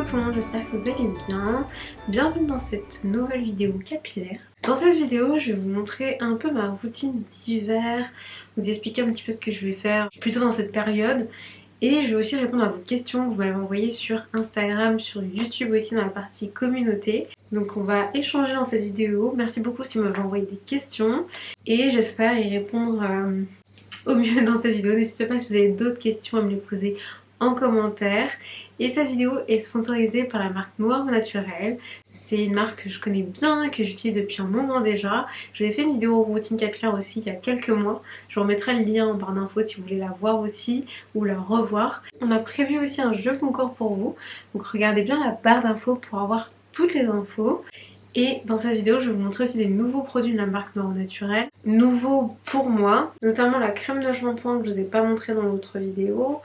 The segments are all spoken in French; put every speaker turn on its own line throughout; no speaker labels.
tout le monde, j'espère que vous allez bien. Bienvenue dans cette nouvelle vidéo capillaire. Dans cette vidéo, je vais vous montrer un peu ma routine d'hiver, vous expliquer un petit peu ce que je vais faire plutôt dans cette période. Et je vais aussi répondre à vos questions que vous m'avez envoyées sur Instagram, sur YouTube aussi dans la partie communauté. Donc on va échanger dans cette vidéo. Merci beaucoup si vous m'avez envoyé des questions. Et j'espère y répondre au mieux dans cette vidéo. N'hésitez pas si vous avez d'autres questions à me les poser en commentaire. Et cette vidéo est sponsorisée par la marque Noir au Naturel. C'est une marque que je connais bien, que j'utilise depuis un moment déjà. Je vous ai fait une vidéo routine capillaire aussi il y a quelques mois. Je vous remettrai le lien en barre d'infos si vous voulez la voir aussi ou la revoir. On a prévu aussi un jeu concours pour vous. Donc regardez bien la barre d'infos pour avoir toutes les infos. Et dans cette vidéo, je vais vous montrer aussi des nouveaux produits de la marque Noir au Naturel. Nouveaux pour moi, notamment la crème de shampoing que je vous ai pas montré dans l'autre vidéo.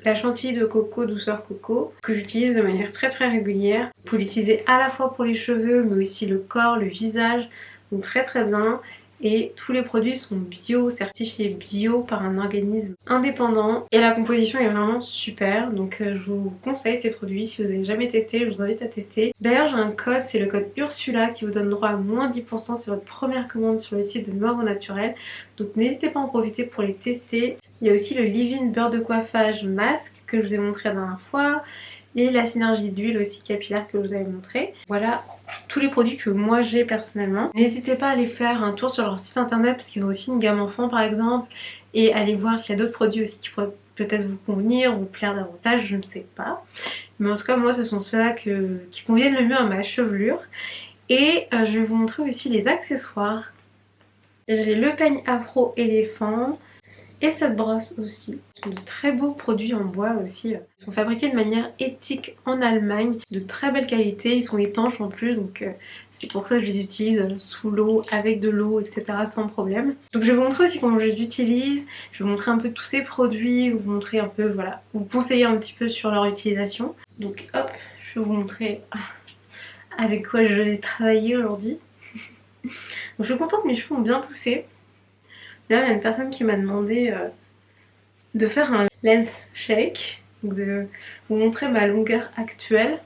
La chantilly de coco douceur coco que j'utilise de manière très régulière. Vous pouvez l'utiliser à la fois pour les cheveux mais aussi le corps, le visage, donc très bien. Et tous les produits sont bio, certifiés bio par un organisme indépendant. Et la composition est vraiment super, donc je vous conseille ces produits. Si vous n'avez jamais testé, je vous invite à tester. D'ailleurs j'ai un code, c'est le code Ursula qui vous donne droit à moins 10% sur votre première commande sur le site de Noir au Naturel. Donc n'hésitez pas à en profiter pour les tester. Il y a aussi le leave-in beurre de coiffage masque que je vous ai montré la dernière fois. Et la synergie d'huile aussi capillaire que je vous avais montré. Voilà tous les produits que moi j'ai personnellement. N'hésitez pas à aller faire un tour sur leur site internet parce qu'ils ont aussi une gamme enfant par exemple. Et aller voir s'il y a d'autres produits aussi qui pourraient peut-être vous convenir, vous plaire davantage, je ne sais pas. Mais en tout cas moi ce sont ceux-là qui conviennent le mieux à ma chevelure. Et je vais vous montrer aussi les accessoires. J'ai le peigne afro éléphant. Et cette brosse aussi. Ce sont de très beaux produits en bois aussi. Ils sont fabriqués de manière éthique en Allemagne, de très belle qualité. Ils sont étanches en plus, donc c'est pour ça que je les utilise sous l'eau, avec de l'eau, etc. sans problème. Donc je vais vous montrer aussi comment je les utilise. Je vais vous montrer un peu tous ces produits, vous montrer un peu, voilà, vous conseiller un petit peu sur leur utilisation. Donc hop, je vais vous montrer avec quoi je vais travailler aujourd'hui. Donc je suis contente, mes cheveux ont bien poussé. D'ailleurs, il y a une personne qui m'a demandé de faire un length shake, donc de vous montrer ma longueur actuelle.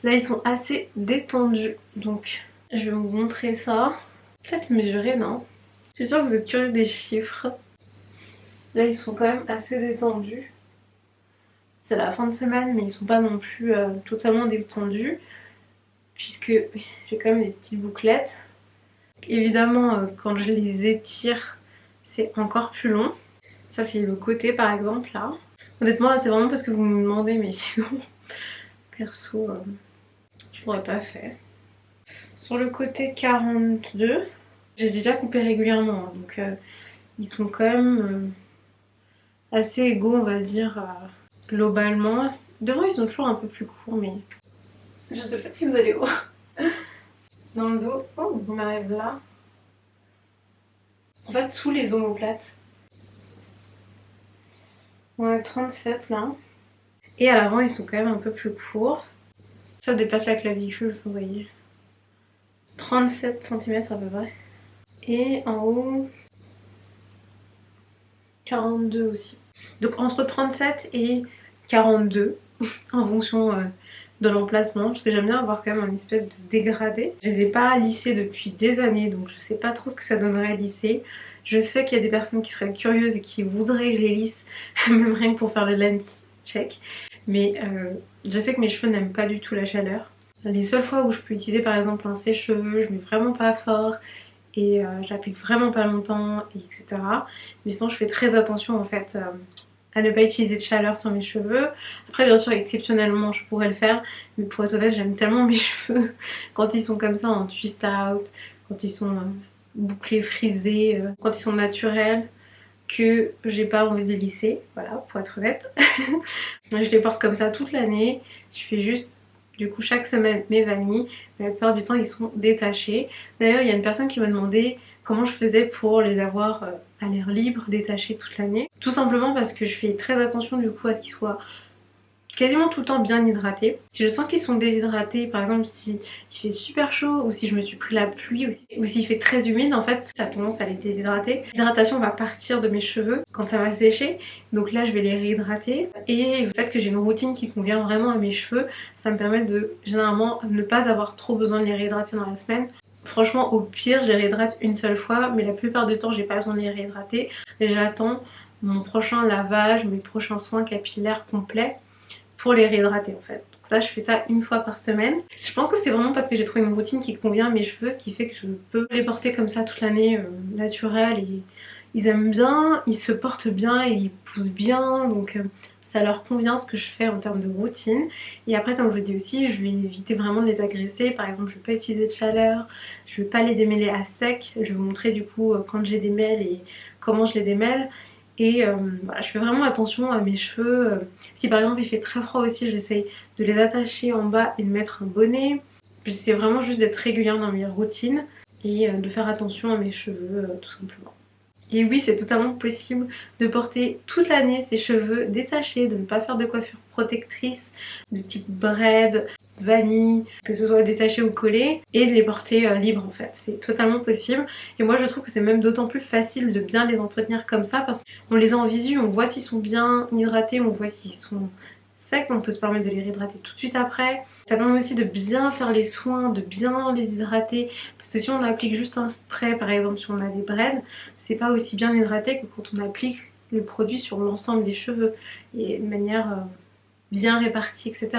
Là, ils sont assez détendus, donc je vais vous montrer ça. Peut-être mesurer, non? Je suis sûre que vous êtes curieux des chiffres. Là, ils sont quand même assez détendus. C'est la fin de semaine, mais ils sont pas non plus totalement détendus, puisque j'ai quand même des petites bouclettes. Évidemment, quand je les étire, c'est encore plus long. Ça, c'est le côté par exemple là. Honnêtement, là, c'est vraiment parce que vous me demandez, mais sinon, perso, je l'aurais pas fait. Sur le côté 42, j'ai déjà coupé régulièrement, hein, donc ils sont quand même assez égaux, on va dire, globalement. Devant, ils sont toujours un peu plus courts, mais je sais pas si vous allez voir. Dans le dos, oh, on arrive là. En fait, sous les omoplates. On a 37 là. Et à l'avant, ils sont quand même un peu plus courts. Ça dépasse la clavicule, vous voyez. 37 cm à peu près. Et en haut, 42 aussi. Donc entre 37 et 42, en fonction de l'emplacement, parce que j'aime bien avoir quand même un espèce de dégradé. Je les ai pas lissés depuis des années, donc je sais pas trop ce que ça donnerait à lisser. Je sais qu'il y a des personnes qui seraient curieuses et qui voudraient que je les lisse, même rien que pour faire le lens check. Mais je sais que mes cheveux n'aiment pas du tout la chaleur. Les seules fois où je peux utiliser par exemple un sèche-cheveux, je mets vraiment pas fort et j'applique vraiment pas longtemps, etc. Mais sinon je fais très attention en fait à ne pas utiliser de chaleur sur mes cheveux. Après bien sûr exceptionnellement je pourrais le faire, mais pour être honnête j'aime tellement mes cheveux quand ils sont comme ça en twist out, quand ils sont bouclés, frisés, quand ils sont naturels, que j'ai pas envie de les lisser, voilà, pour être honnête. Je les porte comme ça toute l'année, je fais juste du coup chaque semaine mes vanilles, mais la plupart du temps ils sont détachés. D'ailleurs il y a une personne qui m'a demandé comment je faisais pour les avoir à l'air libre, détachés toute l'année. Tout simplement parce que je fais très attention du coup à ce qu'ils soient quasiment tout le temps bien hydratée. Si je sens qu'ils sont déshydratés, par exemple si il fait super chaud ou si je me suis pris la pluie ou s'il fait très humide, en fait ça a tendance à les déshydrater. L'hydratation va partir de mes cheveux quand ça va sécher, donc là je vais les réhydrater. Et le fait que j'ai une routine qui convient vraiment à mes cheveux, ça me permet de généralement ne pas avoir trop besoin de les réhydrater dans la semaine. Franchement, au pire, je les réhydrate une seule fois, mais la plupart du temps, j'ai pas besoin de les réhydrater. J'attends mon prochain lavage, mes prochains soins capillaires complets pour les réhydrater en fait. Donc ça, je fais ça une fois par semaine. Je pense que c'est vraiment parce que j'ai trouvé une routine qui convient à mes cheveux, ce qui fait que je peux les porter comme ça toute l'année, naturelle, et ils aiment bien, ils se portent bien et ils poussent bien, donc ça leur convient ce que je fais en termes de routine. Et après, comme je vous dis aussi, je vais éviter vraiment de les agresser. Par exemple, je ne vais pas utiliser de chaleur, je ne vais pas les démêler à sec. Je vais vous montrer du coup quand je les démêle et comment je les démêle. Et voilà, je fais vraiment attention à mes cheveux. Si par exemple il fait très froid aussi, j'essaye de les attacher en bas et de mettre un bonnet. J'essaie vraiment juste d'être régulière dans mes routines et de faire attention à mes cheveux tout simplement. Et oui, c'est totalement possible de porter toute l'année ses cheveux détachés, de ne pas faire de coiffure protectrice de type braid, vanille, que ce soit détaché ou collé, et de les porter libres en fait. C'est totalement possible. Et moi je trouve que c'est même d'autant plus facile de bien les entretenir comme ça parce qu'on les a en visu, on voit s'ils sont bien hydratés, on voit s'ils sont secs, on peut se permettre de les réhydrater tout de suite après. Ça permet aussi de bien faire les soins, de bien les hydrater, parce que si on applique juste un spray, par exemple si on a des braids, c'est pas aussi bien hydraté que quand on applique le produit sur l'ensemble des cheveux et de manière bien répartie, etc.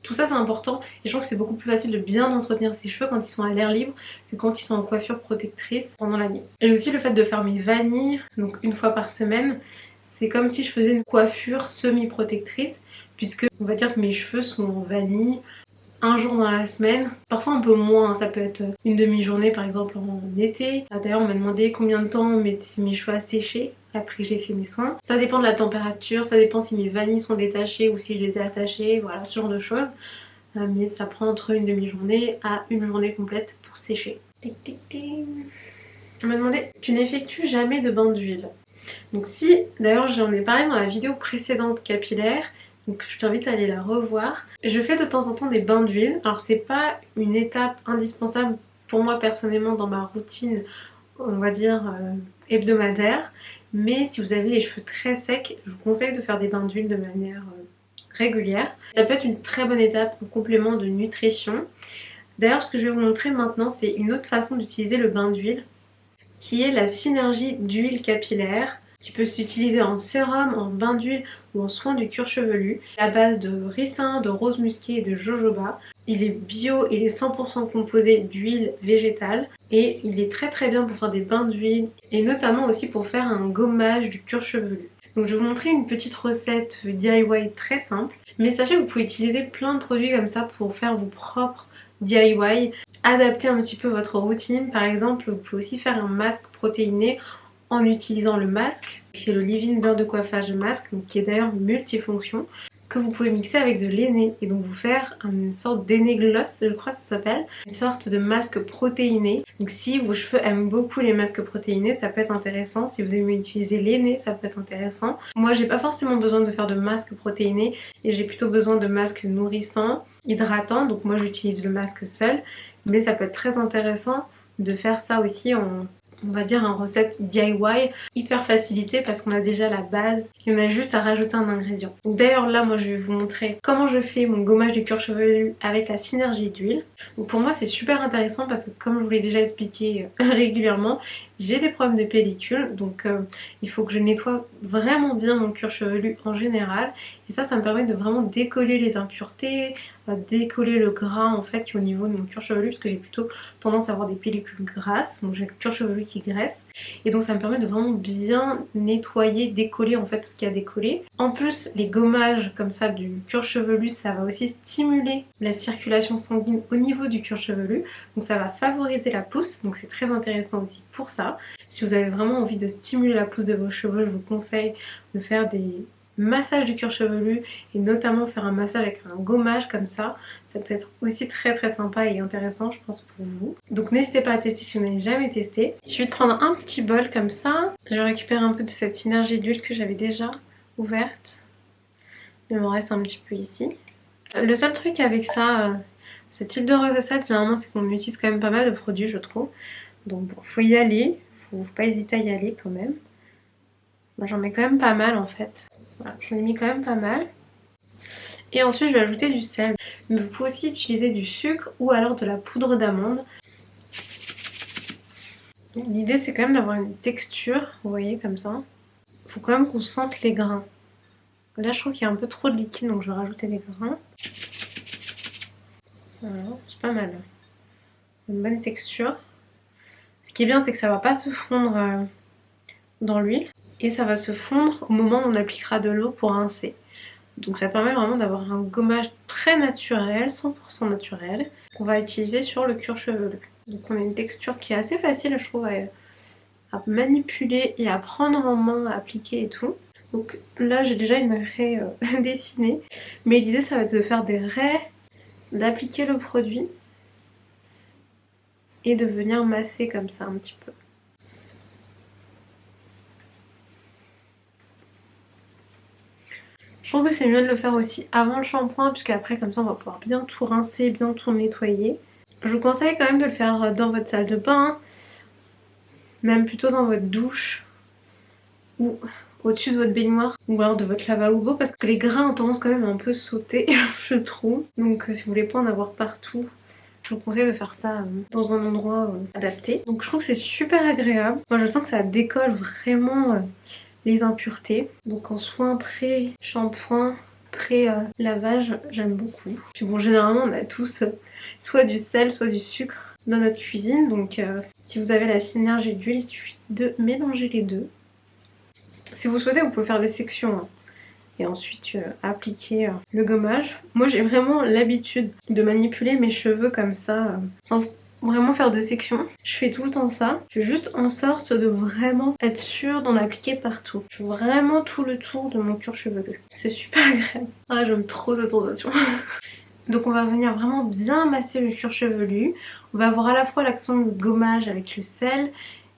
Tout ça c'est important et je trouve que c'est beaucoup plus facile de bien entretenir ses cheveux quand ils sont à l'air libre que quand ils sont en coiffure protectrice pendant l'année. Et aussi le fait de faire mes vanilles, donc une fois par semaine, c'est comme si je faisais une coiffure semi-protectrice, puisque on va dire que mes cheveux sont en vanille un jour dans la semaine, parfois un peu moins, ça peut être une demi-journée par exemple en été. D'ailleurs on m'a demandé combien de temps mes cheveux à sécher après que j'ai fait mes soins. Ça dépend de la température, ça dépend si mes vanilles sont détachées ou si je les ai attachées, voilà, ce genre de choses. Mais ça prend entre une demi-journée à une journée complète pour sécher. On m'a demandé, tu n'effectues jamais de bain d'huile? Donc si, d'ailleurs j'en ai parlé dans la vidéo précédente capillaire, donc je t'invite à aller la revoir. Je fais de temps en temps des bains d'huile. Alors c'est pas une étape indispensable pour moi personnellement dans ma routine, on va dire hebdomadaire. Mais si vous avez les cheveux très secs, je vous conseille de faire des bains d'huile de manière régulière. Ça peut être une très bonne étape en complément de nutrition. D'ailleurs ce que je vais vous montrer maintenant c'est une autre façon d'utiliser le bain d'huile, qui est la synergie d'huile capillaire, qui peut s'utiliser en sérum, en bain d'huile ou en soin du cuir chevelu, à base de ricin, de rose musquée et de jojoba. Il est bio, il est 100% composé d'huile végétale et il est très très bien pour faire des bains d'huile et notamment aussi pour faire un gommage du cuir chevelu. Donc je vais vous montrer une petite recette DIY très simple, mais sachez que vous pouvez utiliser plein de produits comme ça pour faire vos propres DIY, adapter un petit peu votre routine. Par exemple, vous pouvez aussi faire un masque protéiné en utilisant le masque, c'est le leave-in beurre de coiffage masque, donc qui est d'ailleurs multifonction, que vous pouvez mixer avec de l'aîné et donc vous faire une sorte d'aîné gloss, je crois que ça s'appelle, une sorte de masque protéiné. Donc si vos cheveux aiment beaucoup les masques protéinés, ça peut être intéressant. Si vous aimez utiliser l'aîné, ça peut être intéressant. Moi j'ai pas forcément besoin de faire de masque protéiné et j'ai plutôt besoin de masques nourrissants, hydratants, donc moi j'utilise le masque seul, mais ça peut être très intéressant de faire ça aussi en, on va dire, en recette DIY hyper facilité parce qu'on a déjà la base et on a juste à rajouter un ingrédient. D'ailleurs là moi je vais vous montrer comment je fais mon gommage du cuir chevelu avec la synergie d'huile. Donc pour moi c'est super intéressant parce que comme je vous l'ai déjà expliqué régulièrement, j'ai des problèmes de pellicule, donc il faut que je nettoie vraiment bien mon cuir chevelu en général et ça me permet de vraiment décoller les impuretés, décoller le gras en fait qui est au niveau de mon cuir chevelu parce que j'ai plutôt tendance à avoir des pellicules grasses, donc j'ai le cuir chevelu qui graisse et donc ça me permet de vraiment bien nettoyer, décoller en fait tout ce qui a décollé. En plus les gommages comme ça du cuir chevelu ça va aussi stimuler la circulation sanguine au niveau du cuir chevelu, donc ça va favoriser la pousse, donc c'est très intéressant aussi pour ça. Si vous avez vraiment envie de stimuler la pousse de vos cheveux, je vous conseille de faire des massages du cuir chevelu et notamment faire un massage avec un gommage comme ça. Ça peut être aussi très très sympa et intéressant je pense pour vous. Donc n'hésitez pas à tester si vous n'avez jamais testé. Il suffit de prendre un petit bol comme ça. Je récupère un peu de cette synergie d'huile que j'avais déjà ouverte. Il me reste un petit peu ici. Le seul truc avec ça, ce type de recette, finalement, c'est qu'on utilise quand même pas mal de produits, je trouve. Donc bon, faut y aller, faut pas hésiter à y aller quand même. Moi j'en mets quand même pas mal en fait. Voilà, j'en ai mis quand même pas mal. Et ensuite je vais ajouter du sel. Mais vous pouvez aussi utiliser du sucre ou alors de la poudre d'amande. L'idée c'est quand même d'avoir une texture, vous voyez comme ça. Faut quand même qu'on sente les grains. Là je trouve qu'il y a un peu trop de liquide donc je vais rajouter des grains. Voilà, c'est pas mal. Une bonne texture. Ce qui est bien c'est que ça va pas se fondre dans l'huile. Et ça va se fondre au moment où on appliquera de l'eau pour rincer. Donc ça permet vraiment d'avoir un gommage très naturel, 100% naturel, qu'on va utiliser sur le cuir chevelu. Donc on a une texture qui est assez facile je trouve à manipuler et à prendre en main, à appliquer et tout. Donc là j'ai déjà une raie dessinée, mais l'idée ça va être de faire des raies, d'appliquer le produit et de venir masser comme ça un petit peu. Je trouve que c'est mieux de le faire aussi avant le shampoing, puisque après comme ça on va pouvoir bien tout rincer, bien tout nettoyer. Je vous conseille quand même de le faire dans votre salle de bain, même plutôt dans votre douche ou au-dessus de votre baignoire ou alors de votre lavabo, parce que les grains ont tendance quand même à un peu sauter, je trouve. Donc si vous voulez pas en avoir partout, je vous conseille de faire ça dans un endroit adapté. Donc je trouve que c'est super agréable. Moi je sens que ça décolle vraiment les impuretés. Donc en soin pré-shampoing, pré-lavage, j'aime beaucoup. Puis bon, généralement on a tous soit du sel, soit du sucre dans notre cuisine. Donc si vous avez la synergie d'huile, il suffit de mélanger les deux. Si vous souhaitez, vous pouvez faire des sections hein, et ensuite appliquer le gommage. Moi j'ai vraiment l'habitude de manipuler mes cheveux comme ça, sans vraiment faire de sections. Je fais tout le temps ça. Je fais juste en sorte de vraiment être sûre d'en appliquer partout. Je fais vraiment tout le tour de mon cuir chevelu. C'est super agréable. Ah j'aime trop cette sensation. Donc on va venir vraiment bien masser le cuir chevelu. On va avoir à la fois l'action de gommage avec le sel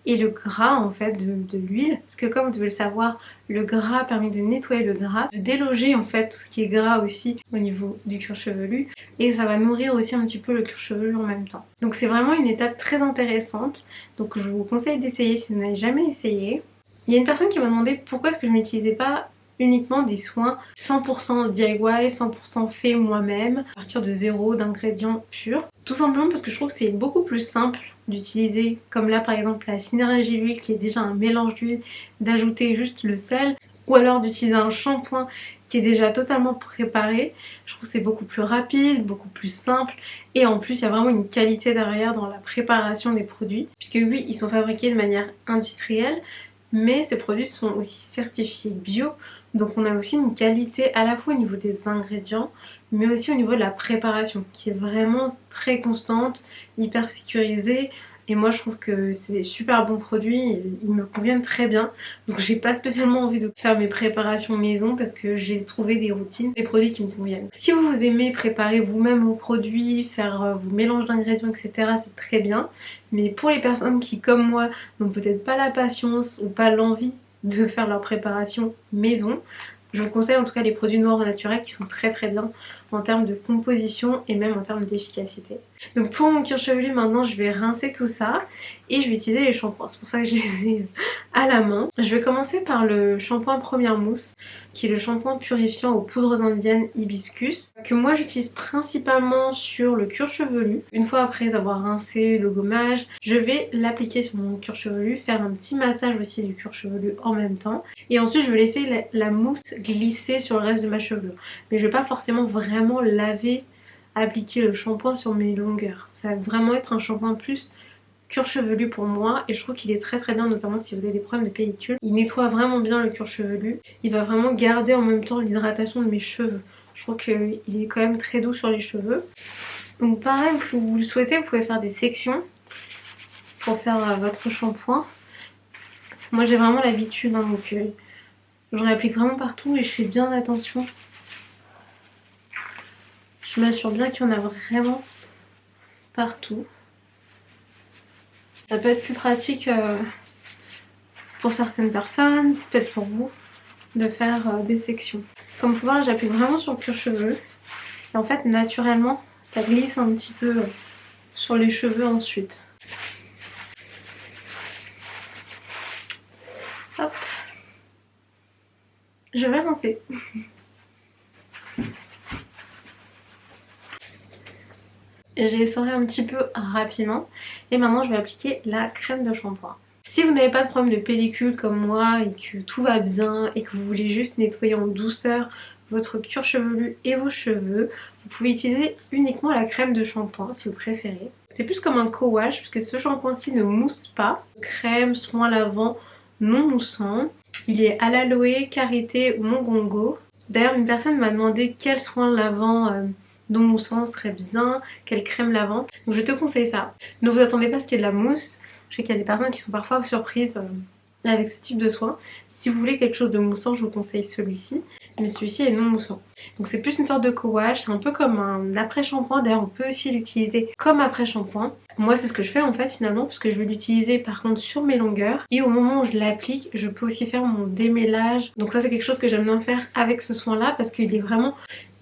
et le gras en fait de l'huile. Parce que comme vous devez le savoir, le gras permet de nettoyer le gras, de déloger en fait tout ce qui est gras aussi au niveau du cuir chevelu. Et ça va nourrir aussi un petit peu le cuir chevelu en même temps. Donc c'est vraiment une étape très intéressante. Donc je vous conseille d'essayer si vous n'avez jamais essayé. Il y a une personne qui m'a demandé pourquoi est-ce que je n'utilisais pas uniquement des soins 100% DIY, 100% fait moi-même, à partir de zéro, d'ingrédients purs. Tout simplement parce que je trouve que c'est beaucoup plus simple d'utiliser, comme là par exemple la synergie d'huile qui est déjà un mélange d'huile, d'ajouter juste le sel, ou alors d'utiliser un shampoing qui est déjà totalement préparé. Je trouve que c'est beaucoup plus rapide, beaucoup plus simple, et en plus il y a vraiment une qualité derrière dans la préparation des produits, puisque oui, ils sont fabriqués de manière industrielle, mais ces produits sont aussi certifiés bio. Donc on a aussi une qualité à la fois au niveau des ingrédients, mais aussi au niveau de la préparation, qui est vraiment très constante, hyper sécurisée. Et moi je trouve que c'est des super bons produits, ils me conviennent très bien. Donc j'ai pas spécialement envie de faire mes préparations maison parce que j'ai trouvé des routines, des produits qui me conviennent. Si vous aimez préparer vous-même vos produits, faire vos mélanges d'ingrédients, etc., c'est très bien. Mais pour les personnes qui, comme moi, n'ont peut-être pas la patience ou pas l'envie de faire leur préparation maison, je vous conseille en tout cas les produits noirs au naturel qui sont très très bien en termes de composition et même en termes d'efficacité. Donc pour mon cuir chevelu maintenant je vais rincer tout ça et je vais utiliser les shampoings, c'est pour ça que je les ai à la main. Je vais commencer par le shampoing Première Mousse qui est le shampoing purifiant aux poudres indiennes hibiscus que moi j'utilise principalement sur le cuir chevelu. Une fois après avoir rincé le gommage, je vais l'appliquer sur mon cuir chevelu, faire un petit massage aussi du cuir chevelu en même temps et ensuite je vais laisser la mousse glisser sur le reste de ma chevelure. Mais je vais pas forcément vraiment laver, appliquer le shampoing sur mes longueurs. Ça va vraiment être un shampoing plus cuir chevelu pour moi et je trouve qu'il est très très bien, notamment si vous avez des problèmes de pellicule. Il nettoie vraiment bien le cuir chevelu, il va vraiment garder en même temps l'hydratation de mes cheveux. Je trouve qu'il est quand même très doux sur les cheveux. Donc pareil, si vous le souhaitez, vous pouvez faire des sections pour faire votre shampoing. Moi j'ai vraiment l'habitude, hein, donc j'en applique vraiment partout et je fais bien attention. Je m'assure bien qu'il y en a vraiment partout. Ça peut être plus pratique pour certaines personnes, peut-être pour vous, de faire des sections. Comme vous pouvez voir, j'appuie vraiment sur le cuir-cheveux. Et en fait, naturellement, ça glisse un petit peu sur les cheveux ensuite. Hop. Je vais rincer. J'ai essoré un petit peu rapidement et maintenant je vais appliquer la crème de shampoing. Si vous n'avez pas de problème de pellicule comme moi et que tout va bien et que vous voulez juste nettoyer en douceur votre cuir chevelu et vos cheveux, vous pouvez utiliser uniquement la crème de shampoing si vous préférez. C'est plus comme un co-wash puisque ce shampoing-ci ne mousse pas. Crème, soin lavant non moussant. Il est à l'aloe, karité ou mongongo. D'ailleurs une personne m'a demandé quel soin lavant non moussant serait bien, quelle crème lavant. Donc je te conseille ça. Ne vous attendez pas à ce qu'il y ait de la mousse. Je sais qu'il y a des personnes qui sont parfois surprises avec ce type de soin. Si vous voulez quelque chose de moussant, je vous conseille celui-ci. Mais celui-ci est non moussant. Donc c'est plus une sorte de co-wash, c'est un peu comme un après-shampoing. D'ailleurs on peut aussi l'utiliser comme après-shampoing. Moi c'est ce que je fais en fait finalement, parce que je vais l'utiliser par contre sur mes longueurs. Et au moment où je l'applique, je peux aussi faire mon démêlage. Donc ça c'est quelque chose que j'aime bien faire avec ce soin là, parce qu'il est vraiment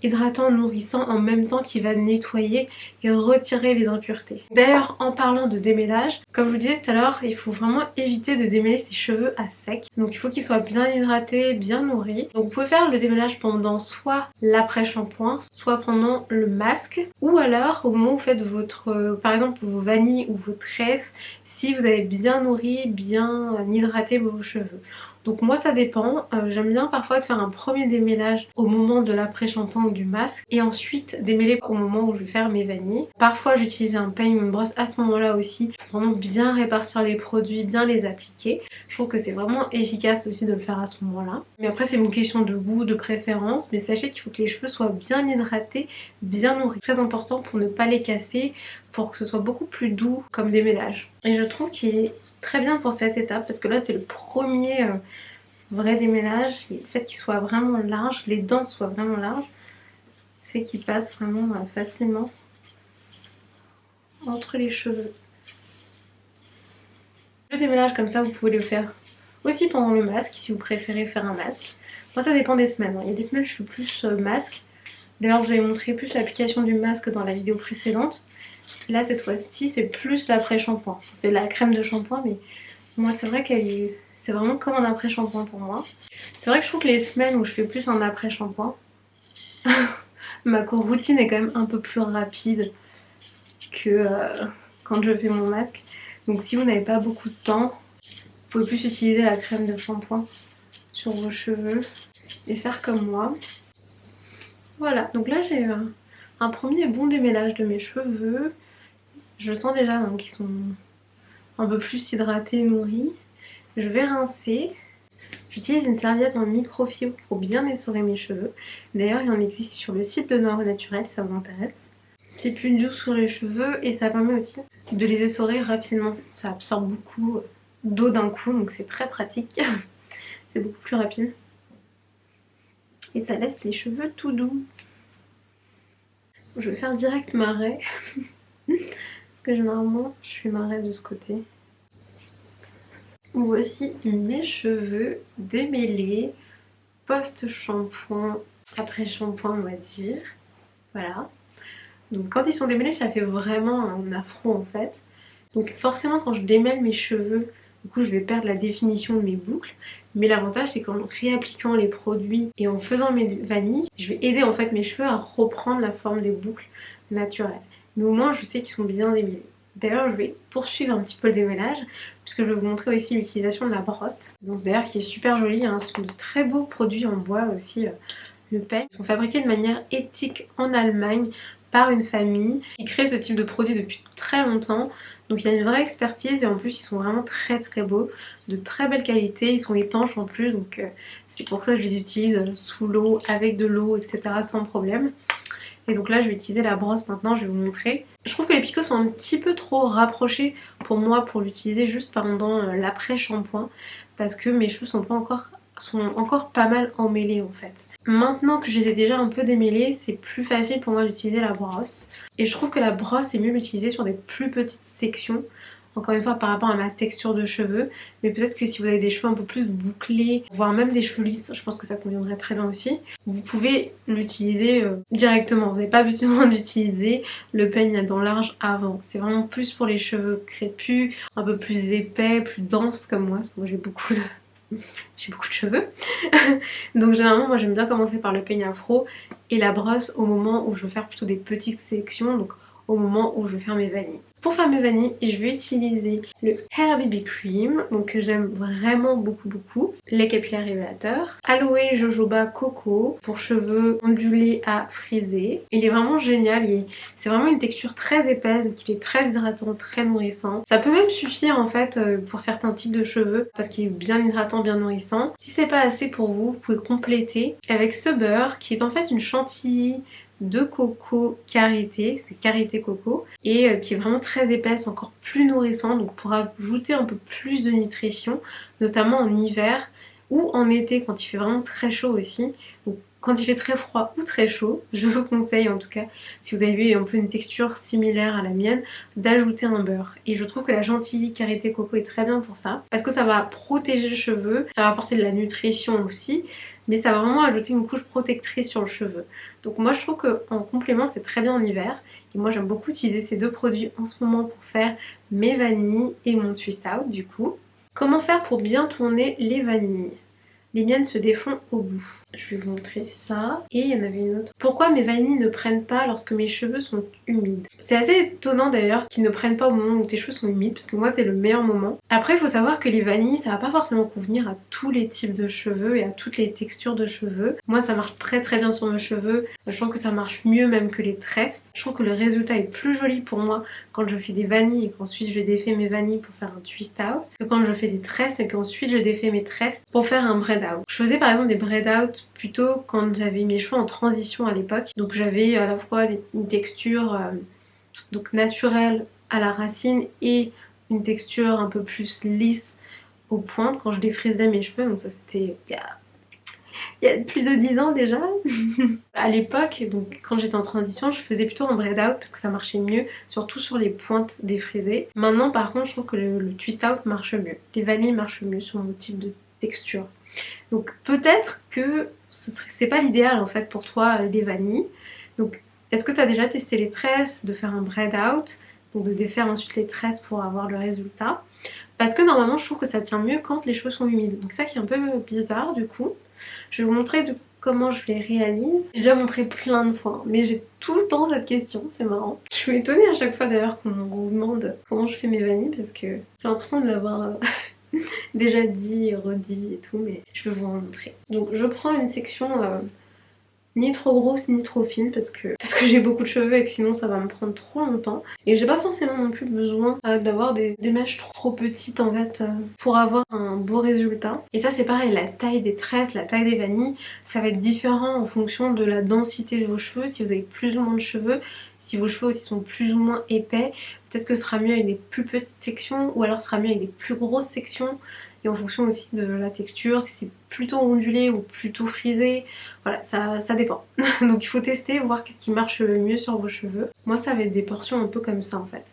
hydratant, nourrissant en même temps qu'il va nettoyer et retirer les impuretés. D'ailleurs en parlant de démêlage, comme je vous disais tout à l'heure, il faut vraiment éviter de démêler ses cheveux à sec. Donc il faut qu'ils soient bien hydratés, bien nourris. Donc vous pouvez faire le démêlage pendant soit l'après-shampoing, soit pendant le masque, ou alors au moment où vous faites votre, par exemple vos vanilles ou vos tresses, si vous avez bien nourri, bien hydraté vos cheveux. Donc moi ça dépend, j'aime bien parfois faire un premier démêlage au moment de l'après-shampoing ou du masque et ensuite démêler au moment où je vais faire mes vanilles. Parfois j'utilise un peigne ou une brosse à ce moment-là aussi pour vraiment bien répartir les produits, bien les appliquer. Je trouve que c'est vraiment efficace aussi de le faire à ce moment-là. Mais après c'est une question de goût, de préférence, mais sachez qu'il faut que les cheveux soient bien hydratés, bien nourris. Très important pour ne pas les casser, pour que ce soit beaucoup plus doux comme démêlage. Et je trouve qu'il est très bien pour cette étape parce que là c'est le premier vrai démêlage. Et le fait qu'il soit vraiment large, les dents soient vraiment larges, fait qu'il passe vraiment facilement entre les cheveux. Le démêlage comme ça vous pouvez le faire aussi pendant le masque si vous préférez faire un masque. Moi ça dépend des semaines, il y a des semaines je suis plus masque. D'ailleurs je vous avais montré plus l'application du masque dans la vidéo précédente. Là cette fois-ci c'est plus l'après-shampoing. C'est la crème de shampoing mais moi c'est vrai c'est vraiment comme un après-shampoing pour moi. C'est vrai que je trouve que les semaines où je fais plus un après-shampoing, ma routine est quand même un peu plus rapide que quand je fais mon masque. Donc si vous n'avez pas beaucoup de temps, vous pouvez plus utiliser la crème de shampoing sur vos cheveux et faire comme moi. Voilà, donc là j'ai un premier bon démêlage de mes cheveux. Je sens déjà qu'ils sont un peu plus hydratés, nourris. Je vais rincer. J'utilise une serviette en microfibre pour bien essorer mes cheveux. D'ailleurs il en existe sur le site de Noir Naturel si ça vous intéresse. C'est plus doux sur les cheveux et ça permet aussi de les essorer rapidement. Ça absorbe beaucoup d'eau d'un coup donc c'est très pratique. C'est beaucoup plus rapide. Et ça laisse les cheveux tout doux. Je vais faire direct ma raie. Parce que généralement je fais ma raie de ce côté. Voici mes cheveux démêlés, post-shampoing, après shampoing on va dire. Voilà. Donc quand ils sont démêlés ça fait vraiment un afro en fait. Donc forcément quand je démêle mes cheveux, du coup je vais perdre la définition de mes boucles. Mais l'avantage c'est qu'en réappliquant les produits et en faisant mes vanilles, je vais aider en fait mes cheveux à reprendre la forme des boucles naturelles. Mais au moins je sais qu'ils sont bien démêlés. D'ailleurs je vais poursuivre un petit peu le démêlage puisque je vais vous montrer aussi l'utilisation de la brosse. Donc d'ailleurs qui est super jolie, hein. Ce sont de très beaux produits en bois aussi, le peigne. Ils sont fabriqués de manière éthique en Allemagne par une famille qui crée ce type de produit depuis très longtemps. Donc il y a une vraie expertise et en plus ils sont vraiment très très beaux, de très belle qualité, ils sont étanches en plus donc c'est pour ça que je les utilise sous l'eau, avec de l'eau etc. sans problème. Et donc là je vais utiliser la brosse maintenant, je vais vous montrer. Je trouve que les picots sont un petit peu trop rapprochés pour moi pour l'utiliser juste pendant l'après-shampoing parce que mes cheveux sont encore pas mal emmêlés en fait. Maintenant que je les ai déjà un peu démêlés, c'est plus facile pour moi d'utiliser la brosse. Et je trouve que la brosse est mieux l'utiliser sur des plus petites sections. encore une fois par rapport à ma texture de cheveux, mais peut-être que si vous avez des cheveux un peu plus bouclés, voire même des cheveux lisses, je pense que ça conviendrait très bien aussi. Vous pouvez l'utiliser directement, vous n'avez pas besoin d'utiliser le peigne à dents larges avant. C'est vraiment plus pour les cheveux crépus, un peu plus épais, plus denses comme moi, parce que moi j'ai beaucoup de cheveux. Donc généralement moi j'aime bien commencer par le peigne afro et la brosse au moment où je veux faire plutôt des petites sections, donc au moment où je veux faire mes vanilles. Pour faire mes vanilles, je vais utiliser le Hair BB Cream, donc que j'aime vraiment beaucoup, lait capillaire révélateur, aloe jojoba coco pour cheveux ondulés à frisés. Il est vraiment génial, c'est vraiment une texture très épaisse, donc il est très hydratant, très nourrissant. Ça peut même suffire en fait pour certains types de cheveux parce qu'il est bien hydratant, bien nourrissant. Si c'est pas assez pour vous, vous pouvez compléter avec ce beurre qui est en fait une chantilly de coco karité, c'est karité coco, et qui est vraiment très épaisse, encore plus nourrissant, donc pour ajouter un peu plus de nutrition, notamment en hiver ou en été quand il fait vraiment très chaud aussi. Donc quand il fait très froid ou très chaud, je vous conseille en tout cas, si vous avez un peu une texture similaire à la mienne, d'ajouter un beurre. Et je trouve que la chantilly karité coco est très bien pour ça, parce que ça va protéger le cheveu, ça va apporter de la nutrition aussi, mais ça va vraiment ajouter une couche protectrice sur le cheveu. Donc moi je trouve qu'en complément c'est très bien en hiver. Et moi j'aime beaucoup utiliser ces deux produits en ce moment pour faire mes vanilles et mon twist out du coup. Comment faire pour bien tourner les vanilles? Les miennes se défont au bout. Je vais vous montrer ça. Et il y en avait une autre. Pourquoi mes vanilles ne prennent pas lorsque mes cheveux sont humides? C'est assez étonnant d'ailleurs qu'ils ne prennent pas au moment où tes cheveux sont humides, parce que moi c'est le meilleur moment. Après il faut savoir que les vanilles ça va pas forcément convenir à tous les types de cheveux et à toutes les textures de cheveux. Moi ça marche très bien sur mes cheveux. Je trouve que ça marche mieux même que les tresses. Je trouve que le résultat est plus joli pour moi quand je fais des vanilles et qu'ensuite je défais mes vanilles pour faire un twist out, que quand je fais des tresses et qu'ensuite je défais mes tresses pour faire un braid out. Je faisais par exemple des braid out plutôt quand j'avais mes cheveux en transition à l'époque, donc j'avais à la fois une texture donc naturelle à la racine et une texture un peu plus lisse aux pointes quand je défrisais mes cheveux, donc ça c'était il y a plus de 10 ans déjà. À l'époque, donc quand j'étais en transition, je faisais plutôt un braid out parce que ça marchait mieux, surtout sur les pointes défrisées. Maintenant par contre je trouve que le twist out marche mieux, les vanilles marchent mieux sur mon type de texture. Donc peut-être que c'est pas l'idéal en fait pour toi les vanilles. Donc est-ce que tu as déjà testé les tresses, de faire un braid out, donc de défaire ensuite les tresses pour avoir le résultat? Parce que normalement je trouve que ça tient mieux quand les cheveux sont humides. Donc ça qui est un peu bizarre du coup. Je vais vous montrer comment je les réalise. J'ai déjà montré plein de fois, mais j'ai tout le temps cette question, c'est marrant. Je suis étonnée à chaque fois d'ailleurs qu'on me demande comment je fais mes vanilles parce que j'ai l'impression de l'avoir déjà dit, redit et tout, mais je vais vous en montrer. Donc je prends une section ni trop grosse ni trop fine parce que j'ai beaucoup de cheveux et que sinon ça va me prendre trop longtemps. Et j'ai pas forcément non plus besoin d'avoir des mèches trop petites en fait pour avoir un beau résultat. Et ça c'est pareil, la taille des tresses, la taille des vanilles, ça va être différent en fonction de la densité de vos cheveux, si vous avez plus ou moins de cheveux, si vos cheveux aussi sont plus ou moins épais. Peut-être que ce sera mieux avec des plus petites sections ou alors ce sera mieux avec des plus grosses sections. Et en fonction aussi de la texture, si c'est plutôt ondulé ou plutôt frisé, voilà, ça dépend. Donc il faut tester, voir qu'est-ce qui marche le mieux sur vos cheveux. Moi ça va être des portions un peu comme ça en fait.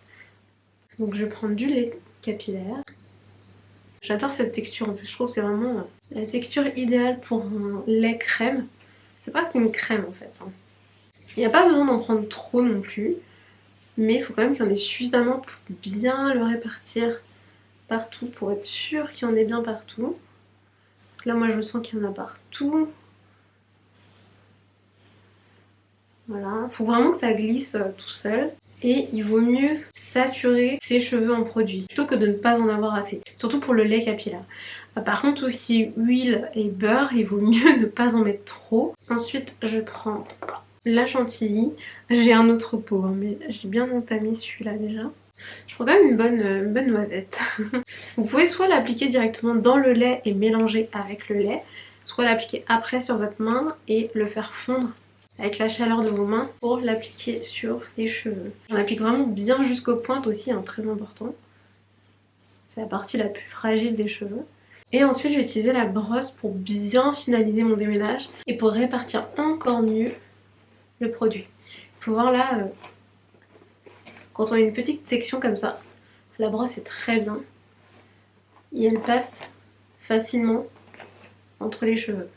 Donc je vais prendre du lait capillaire. J'adore cette texture en plus, je trouve que c'est vraiment la texture idéale pour un lait crème. C'est presque une crème en fait. Il n'y a pas besoin d'en prendre trop non plus, mais il faut quand même qu'il y en ait suffisamment pour bien le répartir partout pour être sûr qu'il y en ait bien partout. Donc là moi je sens qu'il y en a partout. Voilà, faut vraiment que ça glisse tout seul. Et il vaut mieux saturer ses cheveux en produit plutôt que de ne pas en avoir assez. Surtout pour le lait capillaire. Par contre tout ce qui est huile et beurre, il vaut mieux ne pas en mettre trop. Ensuite je prends la chantilly. J'ai un autre pot hein, mais j'ai bien entamé celui-là déjà. Je prends quand même une bonne noisette. Vous pouvez soit l'appliquer directement dans le lait et mélanger avec le lait, soit l'appliquer après sur votre main et le faire fondre avec la chaleur de vos mains pour l'appliquer sur les cheveux. J'en applique vraiment bien jusqu'aux pointes aussi, hein, très important. C'est la partie la plus fragile des cheveux. Et ensuite je vais utiliser la brosse pour bien finaliser mon déménage et pour répartir encore mieux le produit. Il faut voir là... Quand on a une petite section comme ça, La brosse est très bien et elle passe facilement entre les cheveux.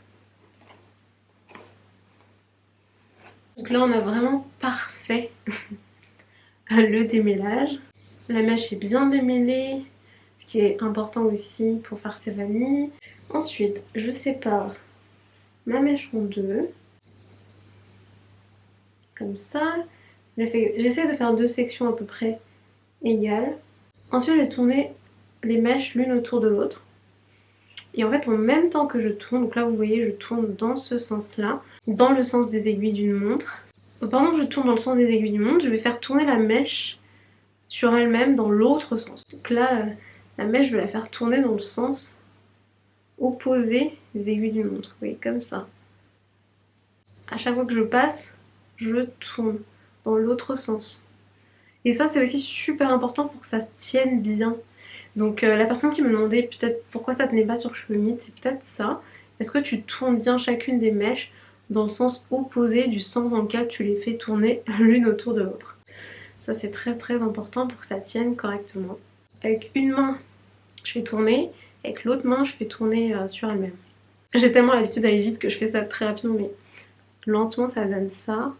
Donc là on a vraiment parfait le démêlage. La mèche est bien démêlée, ce qui est important aussi pour faire ses vanilles. Ensuite je sépare ma mèche en deux, comme ça. J'essaie de faire deux sections à peu près égales. Ensuite je vais tourner les mèches l'une autour de l'autre. Et en fait en même temps que je tourne, donc là vous voyez je tourne dans ce sens là, dans le sens des aiguilles d'une montre. Pendant que je tourne dans le sens des aiguilles d'une montre, je vais faire tourner la mèche sur elle-même dans l'autre sens. Donc là la mèche je vais la faire tourner dans le sens opposé des aiguilles d'une montre. Vous voyez, comme ça. À chaque fois que je passe, je tourne dans l'autre sens. Et ça c'est aussi super important pour que ça se tienne bien. Donc la personne qui me demandait peut-être pourquoi ça tenait pas sur cheveux mid, c'est peut-être ça. Est-ce que tu tournes bien chacune des mèches dans le sens opposé du sens dans lequel tu les fais tourner l'une autour de l'autre? Ça c'est très très important pour que ça tienne correctement. Avec une main je fais tourner, avec l'autre main je fais tourner sur elle-même. J'ai tellement l'habitude d'aller vite que je fais ça très rapidement, mais lentement ça donne ça.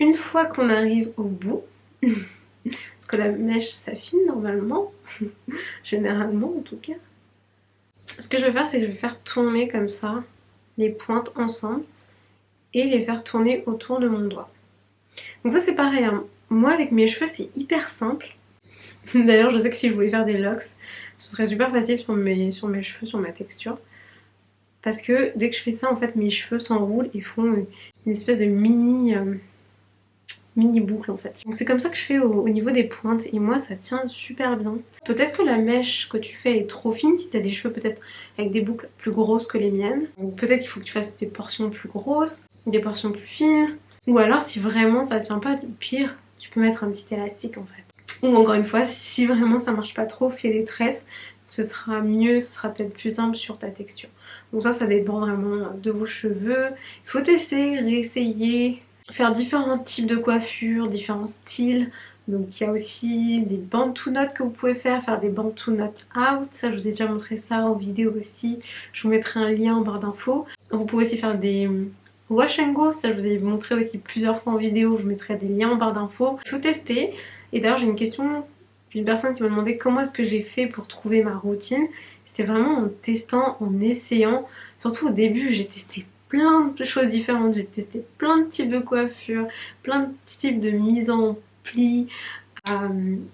Une fois qu'on arrive au bout, parce que la mèche s'affine normalement, généralement en tout cas, ce que je vais faire c'est que je vais faire tourner comme ça les pointes ensemble et les faire tourner autour de mon doigt. Donc ça c'est pareil, hein. Moi avec mes cheveux c'est hyper simple. D'ailleurs je sais que si je voulais faire des locks, ce serait super facile sur mes cheveux, sur ma texture. Parce que dès que je fais ça en fait mes cheveux s'enroulent et font une espèce de mini boucle en fait. Donc c'est comme ça que je fais au niveau des pointes et moi ça tient super bien. Peut-être que la mèche que tu fais est trop fine si tu as des cheveux peut-être avec des boucles plus grosses que les miennes. Peut-être qu'il faut que tu fasses des portions plus grosses, des portions plus fines. Ou alors si vraiment ça tient pas, pire, tu peux mettre un petit élastique en fait. Ou encore une fois, si vraiment ça marche pas trop, fais des tresses. Ce sera mieux, ce sera peut-être plus simple sur ta texture. Donc ça dépend vraiment de vos cheveux. Il faut tester, réessayer, faire différents types de coiffures, différents styles. Donc il y a aussi des bandes to knot que vous pouvez faire des bandes to knot out. Ça je vous ai déjà montré ça en vidéo aussi. Je vous mettrai un lien en barre d'infos. Vous pouvez aussi faire des wash and go. Ça je vous ai montré aussi plusieurs fois en vidéo. Je vous mettrai des liens en barre d'infos. Il faut tester. Et d'ailleurs j'ai une question d'une personne qui m'a demandé comment est-ce que j'ai fait pour trouver ma routine. C'est vraiment en testant, en essayant. Surtout au début j'ai testé plein de choses différentes, j'ai testé plein de types de coiffures, plein de types de mise en pli,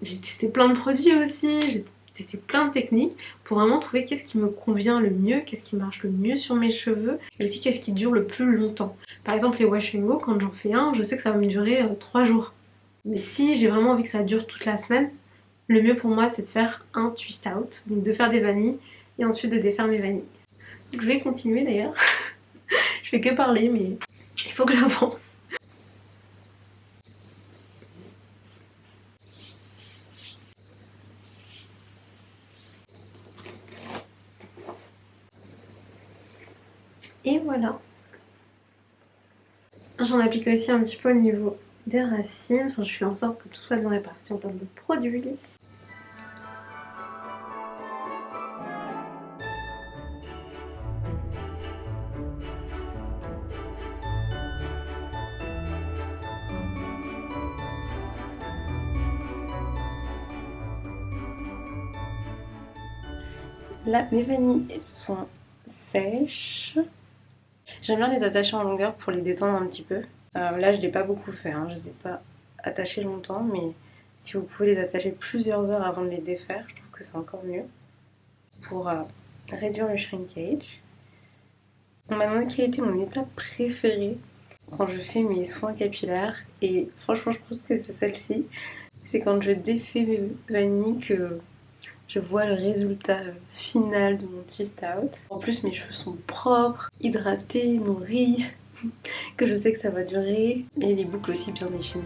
j'ai testé plein de produits aussi, j'ai testé plein de techniques pour vraiment trouver qu'est-ce qui me convient le mieux, qu'est-ce qui marche le mieux sur mes cheveux et aussi qu'est-ce qui dure le plus longtemps. Par exemple les wash and go, quand j'en fais un, je sais que ça va me durer 3 jours. Mais si j'ai vraiment envie que ça dure toute la semaine, le mieux pour moi c'est de faire un twist out, donc de faire des vanilles et ensuite de défaire mes vanilles. Donc je vais continuer d'ailleurs. Je fais que parler mais il faut que j'avance. Et voilà. J'en applique aussi un petit peu au niveau des racines. Enfin, je fais en sorte que tout soit bien réparti en termes de produits. Là, mes vanilles sont sèches. J'aime bien les attacher en longueur pour les détendre un petit peu. Là, je ne l'ai pas beaucoup fait, hein. Je ne les ai pas attachées longtemps, mais si vous pouvez les attacher plusieurs heures avant de les défaire, je trouve que c'est encore mieux pour réduire le shrinkage. On m'a demandé quelle était mon étape préférée quand je fais mes soins capillaires et franchement, je pense que c'est celle-ci. C'est quand je défais mes vanilles que je vois le résultat final de mon twist out. En plus mes cheveux sont propres, hydratés, nourris, que je sais que ça va durer. Et les boucles aussi bien définies.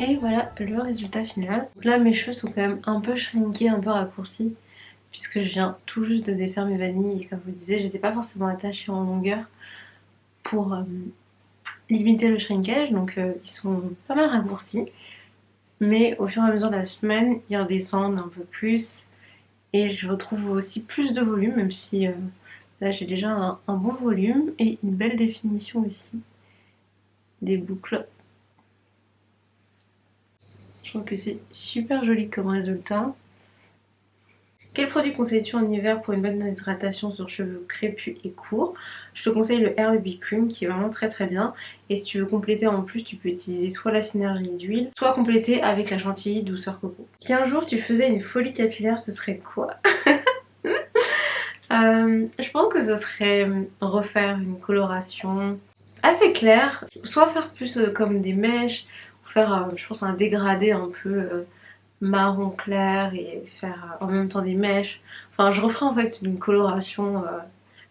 Et voilà le résultat final. Donc là mes cheveux sont quand même un peu shrinkés, un peu raccourcis, puisque je viens tout juste de défaire mes vanilles et comme je vous disais je les ai pas forcément attachées en longueur pour limiter le shrinkage, donc ils sont pas mal raccourcis. Mais au fur et à mesure de la semaine, ils redescendent un peu plus et je retrouve aussi plus de volume, même si là j'ai déjà un bon volume et une belle définition aussi des boucles. Je trouve que c'est super joli comme résultat. Quel produit conseilles-tu en hiver pour une bonne hydratation sur cheveux crépus et courts? Je te conseille le Hair BB Cream qui est vraiment très bien. Et si tu veux compléter en plus, tu peux utiliser soit la synergie d'huile, soit compléter avec la chantilly douceur coco. Si un jour tu faisais une folie capillaire, ce serait quoi? Je pense que ce serait refaire une coloration assez claire, soit faire plus comme des mèches, ou faire je pense un dégradé un peu marron clair et faire en même temps des mèches. Enfin je referai en fait une coloration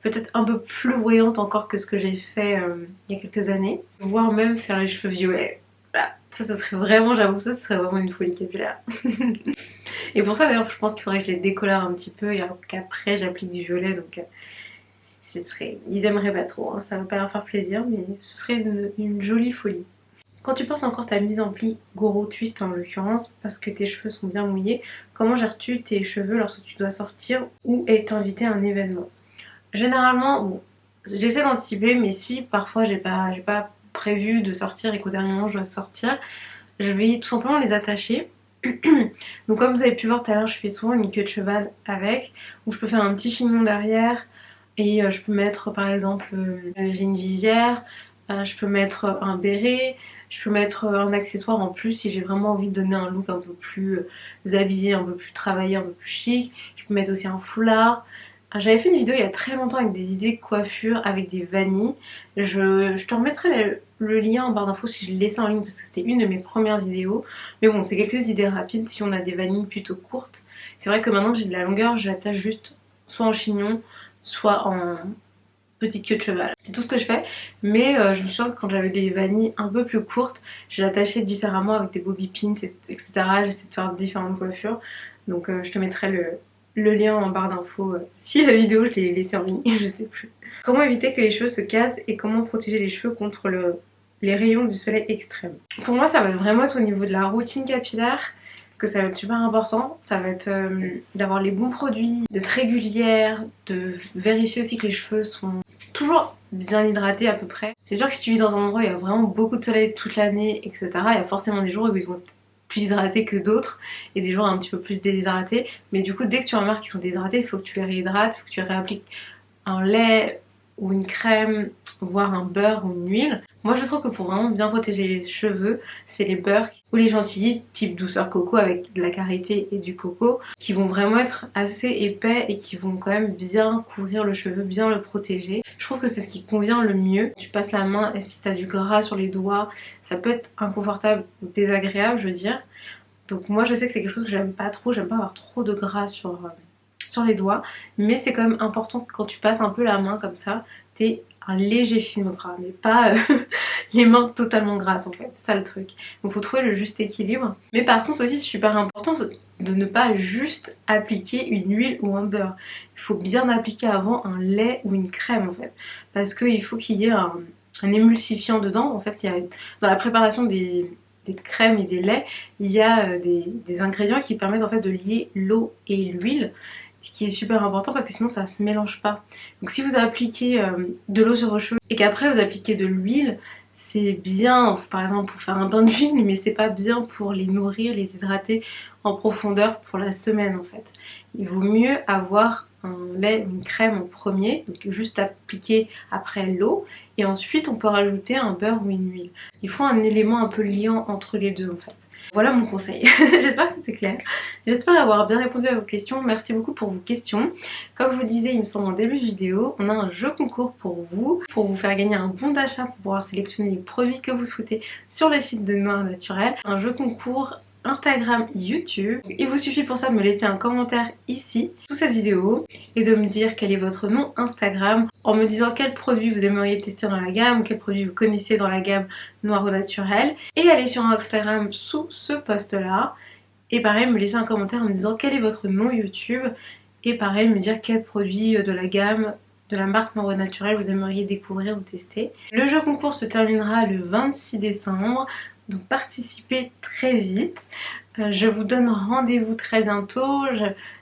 peut-être un peu plus voyante encore que ce que j'ai fait il y a quelques années. Voire même faire les cheveux violets. Voilà. Ça serait vraiment, j'avoue, ça serait vraiment une folie capillaire. Et pour ça d'ailleurs je pense qu'il faudrait que je les décolore un petit peu et qu'après j'applique du violet donc ce serait... Ils aimeraient pas trop, hein. Ça va pas leur faire plaisir mais ce serait une jolie folie. Quand tu portes encore ta mise en pli Goro Twist en l'occurrence parce que tes cheveux sont bien mouillés, comment gères-tu tes cheveux lorsque tu dois sortir ou être invité à un événement? Généralement, bon, j'essaie d'anticiper mais si parfois j'ai pas prévu de sortir et qu'au dernier moment je dois sortir, je vais tout simplement les attacher. Donc comme vous avez pu voir tout à l'heure, je fais souvent une queue de cheval avec, où je peux faire un petit chignon derrière et je peux mettre par exemple, j'ai une visière, je peux mettre un béret, je peux mettre un accessoire en plus si j'ai vraiment envie de donner un look un peu plus habillé, un peu plus travaillé, un peu plus chic. Je peux mettre aussi un foulard. J'avais fait une vidéo il y a très longtemps avec des idées de coiffure avec des vanilles. Je te remettrai le lien en barre d'infos si je le laissais en ligne parce que c'était une de mes premières vidéos. Mais bon, c'est quelques idées rapides si on a des vanilles plutôt courtes. C'est vrai que maintenant que j'ai de la longueur, je l'attache juste soit en chignon, soit en petite queue de cheval. C'est tout ce que je fais, mais je me souviens que quand j'avais des vanilles un peu plus courtes, je l'attachais différemment avec des bobby pins, etc. J'essaie de faire différentes coiffures. Donc je te mettrai le lien en barre d'infos si la vidéo je l'ai laissée en ligne, je sais plus. Comment éviter que les cheveux se cassent et comment protéger les cheveux contre les rayons du soleil extrême? Pour moi ça va vraiment être au niveau de la routine capillaire que ça va être super important. Ça va être d'avoir les bons produits, d'être régulière, de vérifier aussi que les cheveux sont toujours bien hydratés à peu près. C'est sûr que si tu vis dans un endroit où il y a vraiment beaucoup de soleil toute l'année, etc., il y a forcément des jours où ils vont être plus hydratés que d'autres et des jours un petit peu plus déshydratés. Mais du coup, dès que tu remarques qu'ils sont déshydratés, il faut que tu les réhydrates, il faut que tu réappliques un lait ou une crème, voire un beurre ou une huile. Moi je trouve que pour vraiment bien protéger les cheveux, c'est les beurres ou les chantilly type douceur coco avec de la karité et du coco qui vont vraiment être assez épais et qui vont quand même bien couvrir le cheveu, bien le protéger. Je trouve que c'est ce qui convient le mieux. Tu passes la main et si tu as du gras sur les doigts, ça peut être inconfortable ou désagréable je veux dire. Donc moi je sais que c'est quelque chose que j'aime pas trop, j'aime pas avoir trop de gras sur les doigts, mais c'est quand même important que quand tu passes un peu la main comme ça, t'aies un léger film gras, mais pas les mains totalement grasses en fait, c'est ça le truc. Donc faut trouver le juste équilibre. Mais par contre aussi c'est super important de ne pas juste appliquer une huile ou un beurre. Il faut bien appliquer avant un lait ou une crème en fait, parce qu'il faut qu'il y ait un émulsifiant dedans. En fait, il y a, dans la préparation des crèmes et des laits, il y a des ingrédients qui permettent en fait de lier l'eau et l'huile. Ce qui est super important parce que sinon ça se mélange pas. Donc si vous appliquez de l'eau sur vos cheveux et qu'après vous appliquez de l'huile, c'est bien par exemple pour faire un bain d'huile mais c'est pas bien pour les nourrir, les hydrater en profondeur pour la semaine en fait. Il vaut mieux avoir un lait, une crème en premier, donc juste appliquer après l'eau et ensuite on peut rajouter un beurre ou une huile. Il faut un élément un peu liant entre les deux en fait. Voilà mon conseil. J'espère que c'était clair. J'espère avoir bien répondu à vos questions. Merci beaucoup pour vos questions. Comme je vous disais, il me semble en début de vidéo, on a un jeu concours pour vous faire gagner un bon d'achat pour pouvoir sélectionner les produits que vous souhaitez sur le site de Noir Naturel. Un jeu concours Instagram, YouTube. Il vous suffit pour ça de me laisser un commentaire ici sous cette vidéo et de me dire quel est votre nom Instagram en me disant quel produit vous aimeriez tester dans la gamme ou quel produit vous connaissez dans la gamme Noir au Naturel, et allez sur Instagram sous ce post là et pareil me laisser un commentaire en me disant quel est votre nom YouTube et pareil me dire quel produit de la gamme de la marque Noir au Naturel vous aimeriez découvrir ou tester. Le jeu concours se terminera le 26 décembre, donc participez très vite. Je vous donne rendez-vous très bientôt.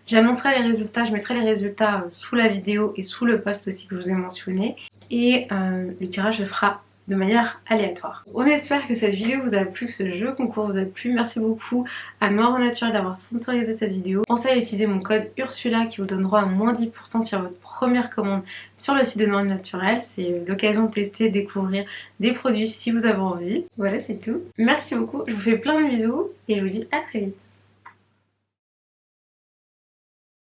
J'annoncerai les résultats, je mettrai les résultats sous la vidéo et sous le post aussi que je vous ai mentionné. Et le tirage se fera de manière aléatoire. On espère que cette vidéo vous a plu, que ce jeu concours vous a plu. Merci beaucoup à Noir au Naturel d'avoir sponsorisé cette vidéo. Pensez à utiliser mon code Ursula qui vous donne droit à moins 10% sur votre première commande sur le site de Noir au Naturel. C'est l'occasion de tester, découvrir des produits si vous avez envie. Voilà, c'est tout. Merci beaucoup, je vous fais plein de bisous et je vous dis à très vite.